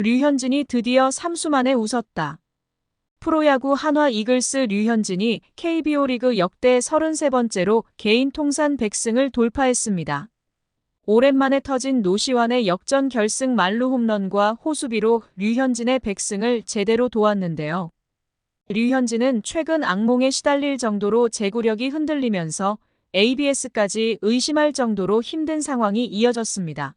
류현진이 드디어 3수 만에 웃었다. 프로야구 한화 이글스 류현진이 KBO 리그 역대 33번째로 개인 통산 100승을 돌파했습니다. 오랜만에 터진 노시환의 역전 결승 만루 홈런과 호수비로 류현진의 100승을 제대로 도왔는데요. 류현진은 최근 악몽에 시달릴 정도로 제구력이 흔들리면서 ABS까지 의심할 정도로 힘든 상황이 이어졌습니다.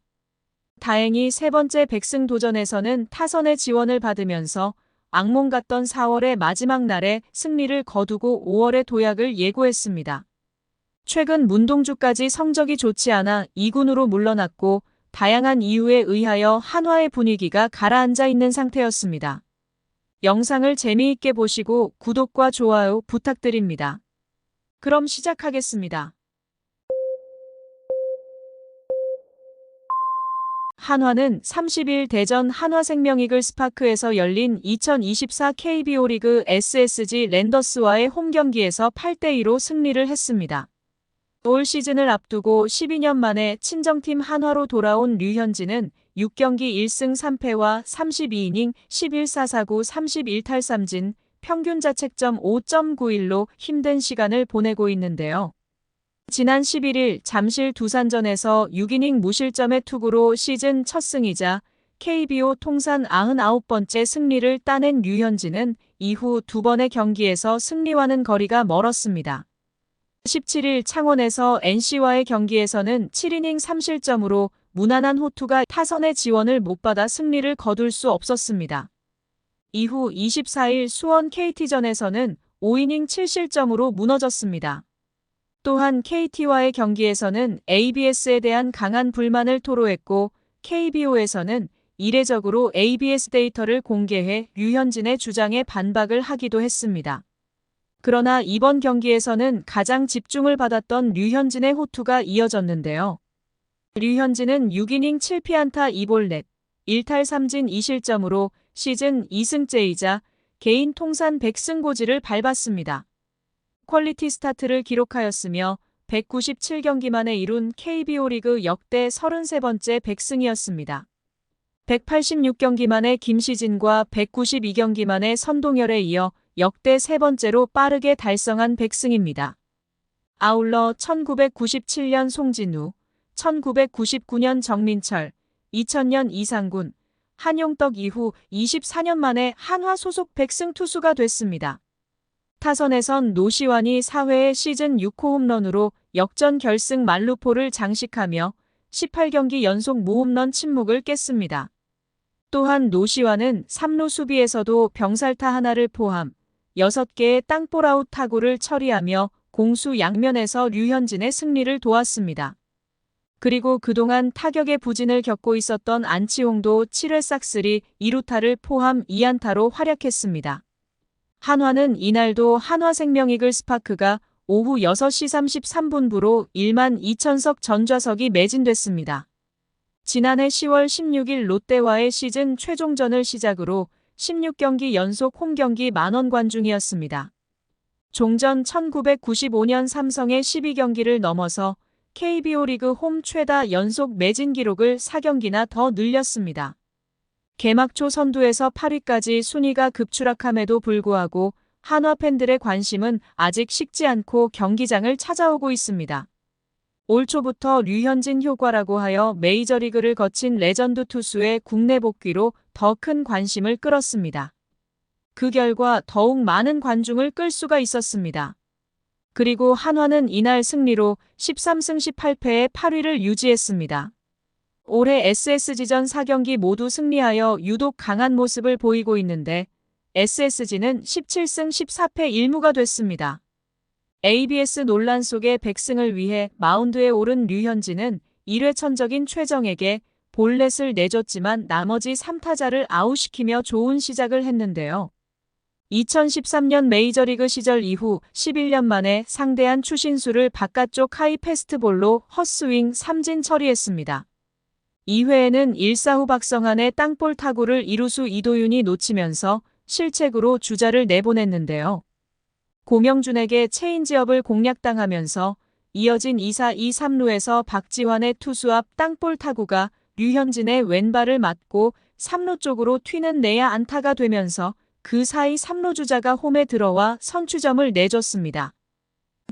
다행히 세 번째 100승 도전에서는 타선의 지원을 받으면서 악몽 같던 4월의 마지막 날에 승리를 거두고 5월의 도약을 예고했습니다. 최근 문동주까지 성적이 좋지 않아 2군으로 물러났고 다양한 이유에 의하여 한화의 분위기가 가라앉아 있는 상태였습니다. 영상을 재미있게 보시고 구독과 좋아요 부탁드립니다. 그럼 시작하겠습니다. 한화는 30일 대전 한화생명이글스파크에서 열린 2024 KBO 리그 SSG 랜더스와의 홈 경기에서 8대2로 승리를 했습니다. 올 시즌을 앞두고 12년 만에 친정팀 한화로 돌아온 류현진은 6경기 1승 3패와 32이닝 11사사구 31탈삼진, 평균 자책점 5.91로 힘든 시간을 보내고 있는데요. 지난 11일 잠실 두산전에서 6이닝 무실점의 투구로 시즌 첫 승이자 KBO 통산 99번째 승리를 따낸 류현진은 이후 두 번의 경기에서 승리와는 거리가 멀었습니다. 17일 창원에서 NC와의 경기에서는 7이닝 3실점으로 무난한 호투가 타선의 지원을 못 받아 승리를 거둘 수 없었습니다. 이후 24일 수원 KT전에서는 5이닝 7실점으로 무너졌습니다. 또한 KT와의 경기에서는 ABS에 대한 강한 불만을 토로했고 KBO에서는 이례적으로 ABS 데이터를 공개해 류현진의 주장에 반박을 하기도 했습니다. 그러나 이번 경기에서는 가장 집중을 받았던 류현진의 호투가 이어졌는데요. 류현진은 6이닝 7피안타 2볼넷, 1탈삼진 2실점으로 시즌 2승째이자 개인 통산 100승 고지를 밟았습니다. 퀄리티 스타트를 기록하였으며 197경기 만에 이룬 KBO 리그 역대 33번째 100승이었습니다. 186경기 만에 김시진과 192경기 만에 선동열에 이어 역대 세 번째로 빠르게 달성한 100승입니다. 아울러 1997년 송진우, 1999년 정민철, 2000년 이상군, 한용덕 이후 24년 만에 한화 소속 100승 투수가 됐습니다. 타선에선 노시환이 4회의 시즌 6호 홈런으로 역전 결승 만루포를 장식하며 18경기 연속 무홈런 침묵을 깼습니다. 또한 노시환은 3루 수비에서도 병살타 하나를 포함 6개의 땅볼아웃 타구를 처리하며 공수 양면에서 류현진의 승리를 도왔습니다. 그리고 그동안 타격의 부진을 겪고 있었던 안치홍도 7회 싹쓸이 2루타를 포함 2안타로 활약했습니다. 한화는 이날도 한화생명이글스파크가 오후 6시 33분부로 1만 2천석 전좌석이 매진됐습니다. 지난해 10월 16일 롯데와의 시즌 최종전을 시작으로 16경기 연속 홈경기 만원 관중이었습니다. 종전 1995년 삼성의 12경기를 넘어서 KBO 리그 홈 최다 연속 매진 기록을 4경기나 더 늘렸습니다. 개막 초 선두에서 8위까지 순위가 급추락함에도 불구하고 한화 팬들의 관심은 아직 식지 않고 경기장을 찾아오고 있습니다. 올 초부터 류현진 효과라고 하여 메이저리그를 거친 레전드 투수의 국내 복귀로 더 큰 관심을 끌었습니다. 그 결과 더욱 많은 관중을 끌 수가 있었습니다. 그리고 한화는 이날 승리로 13승 18패의 8위를 유지했습니다. 올해 SSG전 4경기 모두 승리하여 유독 강한 모습을 보이고 있는데 SSG는 17승 14패 1무가 됐습니다. ABS 논란 속의 100승을 위해 마운드에 오른 류현진은 1회 천적인 최정에게 볼넷을 내줬지만 나머지 3타자를 아웃시키며 좋은 시작을 했는데요. 2013년 메이저리그 시절 이후 11년 만에 상대한 추신수를 바깥쪽 하이 패스트볼로 헛스윙 3진 처리했습니다. 2회에는 1사후 박성환의 땅볼 타구를 이루수 이도윤이 놓치면서 실책으로 주자를 내보냈는데요. 고명준에게 체인지업을 공략당하면서 이어진 2사 2-3루에서 박지환의 투수 앞 땅볼 타구가 류현진의 왼발을 맞고 3루 쪽으로 튀는 내야 안타가 되면서 그 사이 3루 주자가 홈에 들어와 선취점을 내줬습니다.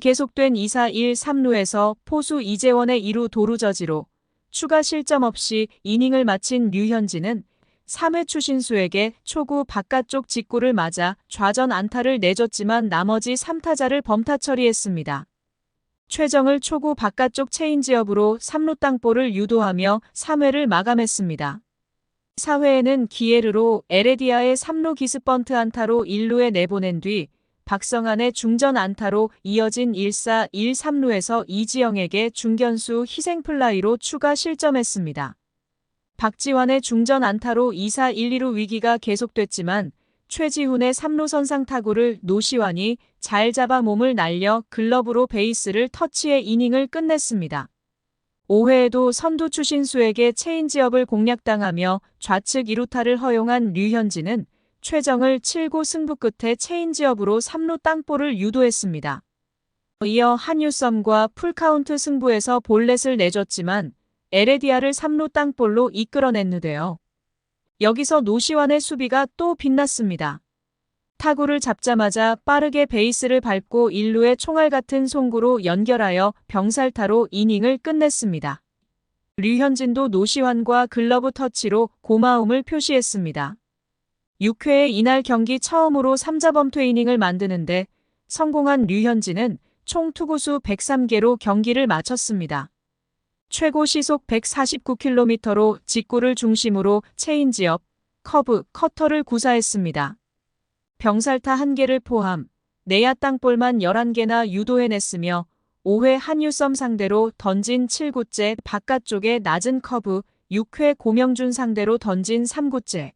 계속된 2사 1, 3루에서 포수 이재원의 2루 도루 저지로 추가 실점 없이 이닝을 마친 류현진은 3회 추신수에게 초구 바깥쪽 직구를 맞아 좌전 안타를 내줬지만 나머지 3타자를 범타 처리했습니다. 최정을 초구 바깥쪽 체인지업으로 3루 땅볼을 유도하며 3회를 마감했습니다. 4회에는 기에르로 에레디아의 3루 기습번트 안타로 1루에 내보낸 뒤 박성환의 중전 안타로 이어진 1사 1, 3루에서 이지영에게 중견수 희생플라이로 추가 실점했습니다. 박지환의 중전 안타로 2사 1, 2루 위기가 계속됐지만 최지훈의 3루 선상 타구를 노시환이 잘 잡아 몸을 날려 글러브로 베이스를 터치해 이닝을 끝냈습니다. 5회에도 선두 추신수에게 체인지업을 공략당하며 좌측 2루타를 허용한 류현진은 최정을 7구 승부 끝에 체인지업으로 3루 땅볼을 유도했습니다. 이어 한유썸과 풀카운트 승부에서 볼넷을 내줬지만 에레디아를 3루 땅볼로 이끌어냈는데요. 여기서 노시환의 수비가 또 빛났습니다. 타구를 잡자마자 빠르게 베이스를 밟고 1루에 총알 같은 송구로 연결하여 병살타로 이닝을 끝냈습니다. 류현진도 노시환과 글러브 터치로 고마움을 표시했습니다. 6회에 이날 경기 처음으로 3자 범퇴 이닝을 만드는데 성공한 류현진은 총 투구수 103개로 경기를 마쳤습니다. 최고 시속 149km로 직구를 중심으로 체인지업, 커브, 커터를 구사했습니다. 병살타 1개를 포함 내야 땅볼만 11개나 유도해냈으며 5회 한유썸 상대로 던진 7구째 바깥쪽에 낮은 커브, 6회 고명준 상대로 던진 3구째.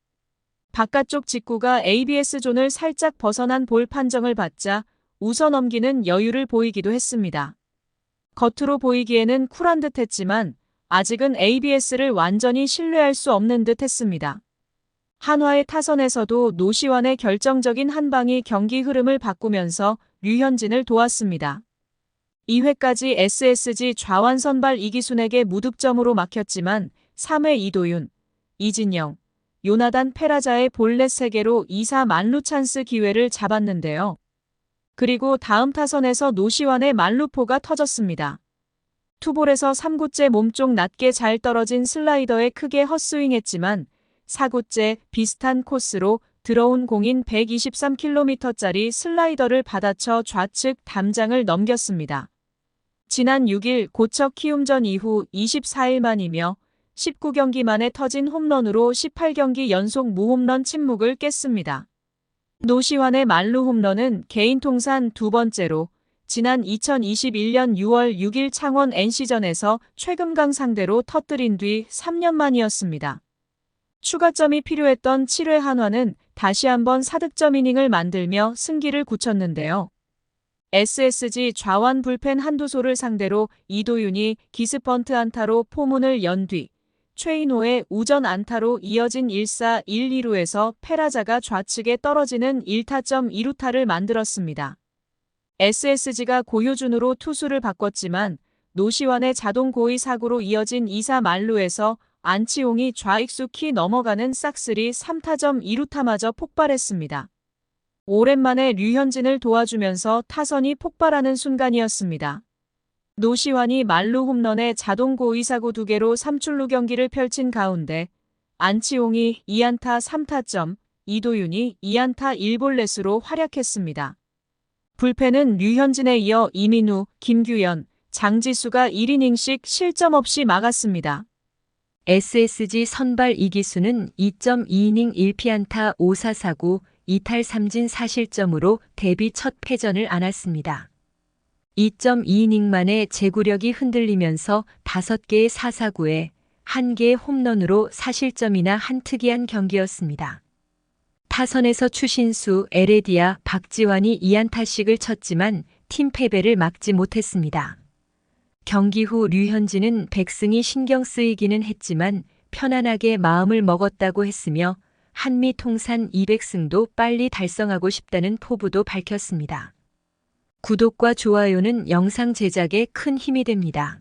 바깥쪽 직구가 ABS존을 살짝 벗어난 볼 판정을 받자 웃어 넘기는 여유를 보이기도 했습니다. 겉으로 보이기에는 쿨한 듯 했지만 아직은 ABS를 완전히 신뢰할 수 없는 듯 했습니다. 한화의 타선에서도 노시환의 결정적인 한 방이 경기 흐름을 바꾸면서 류현진을 도왔습니다. 2회까지 SSG 좌완 선발 이기순에게 무득점으로 막혔지만 3회 이도윤, 이진영, 요나단 페라자의 볼넷 3개로 2사 만루 찬스 기회를 잡았는데요. 그리고 다음 타선에서 노시환의 만루포가 터졌습니다. 투볼에서 3구째 몸쪽 낮게 잘 떨어진 슬라이더에 크게 헛스윙했지만 4구째 비슷한 코스로 들어온 공인 123km짜리 슬라이더를 받아쳐 좌측 담장을 넘겼습니다. 지난 6일 고척 키움전 이후 24일 만이며 19경기 만에 터진 홈런으로 18경기 연속 무홈런 침묵을 깼습니다. 노시환의 만루 홈런은 개인 통산 두 번째로 지난 2021년 6월 6일 창원 NC전에서 최금강 상대로 터뜨린 뒤 3년 만이었습니다. 추가점이 필요했던 7회 한화는 다시 한번 4득점 이닝을 만들며 승기를 굳혔는데요. SSG 좌완 불펜 한두소를 상대로 이도윤이 기습번트 안타로 포문을 연 뒤 최인호의 우전 안타로 이어진 1사 1, 2루에서 페라자가 좌측에 떨어지는 1타점 2루타를 만들었습니다. SSG가 고효준으로 투수를 바꿨지만 노시환의 자동 고의 사구로 이어진 2사 만루에서 안치홍이 좌익수 키 넘어가는 싹쓸이 3타점 2루타마저 폭발했습니다. 오랜만에 류현진을 도와주면서 타선이 폭발하는 순간이었습니다. 노시환이 만루 홈런에 자동 고의 사구 2개로 3출루 경기를 펼친 가운데 안치홍이 2안타 3타점, 이도윤이 2안타 1볼넷으로 활약했습니다. 불펜은 류현진에 이어 이민우, 김규현, 장지수가 1이닝씩 실점 없이 막았습니다. SSG 선발 이기수는 2.2이닝 1피안타 5사사구 2탈 3진 4실점으로 데뷔 첫 패전을 안았습니다. 2.2이닝 만에 제구력이 흔들리면서 5개의 4사구에 1개의 홈런으로 4실점이나 한 특이한 경기였습니다. 타선에서 추신수, 에레디아, 박지환이 2안타씩을 쳤지만 팀 패배를 막지 못했습니다. 경기 후 류현진은 백승이 신경 쓰이기는 했지만 편안하게 마음을 먹었다고 했으며 한미 통산 200승도 빨리 달성하고 싶다는 포부도 밝혔습니다. 구독과 좋아요는 영상 제작에 큰 힘이 됩니다.